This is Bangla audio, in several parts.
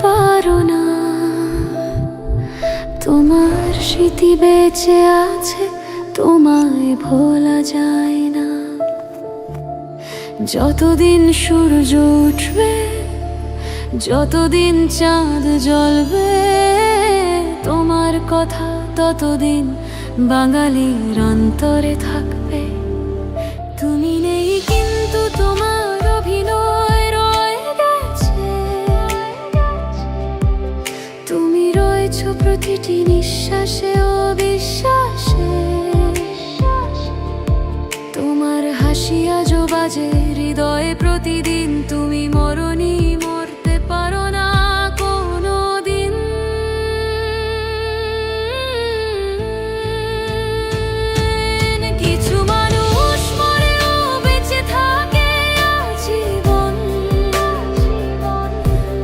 পারো না। তোমার স্মৃতি বেঁচে আছে, তোমায় ভোলা যায় না। যতদিন সূর্য উঠবে, যতদিন চাঁদ জ্বলবে, তোমার কথা ততদিন বাঙালির অন্তরে থাকবে। তুমি নেই কিন্তু তোমার অভিনয় রয়ে গেছে। তুমি রয়েছো প্রতিটি নিঃশ্বাসে ও বিশ্বাসে। তোমার হাসি আজও বাজে হৃদয়ে প্রতিদিন। তুমি মরণি, মরতে পারো না কোনো দিন। কিছু মানুষ মরেও বেঁচে থাকে আজীবন।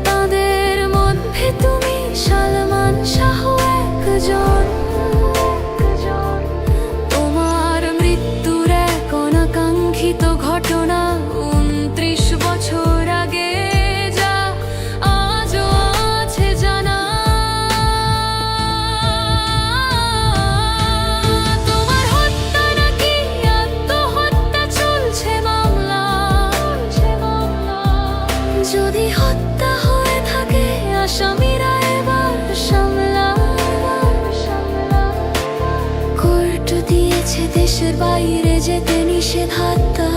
তাদের মধ্যে তুমি সালমান শাহ একজন। তোমার মৃত্যুর এক অনাকাঙ্ক্ষিত ঘটনা 29 বছর আগে, যা আজও আছে জানা। তোমার হত্যা নাকি আত্মহত্যা চলছে মামলা। যদি হত্যা হয়ে থাকে আসামিরা এবার সামলা। কোর্ট দিয়েছে দেশের বাইরে যেতে নিষেধাজ্ঞা।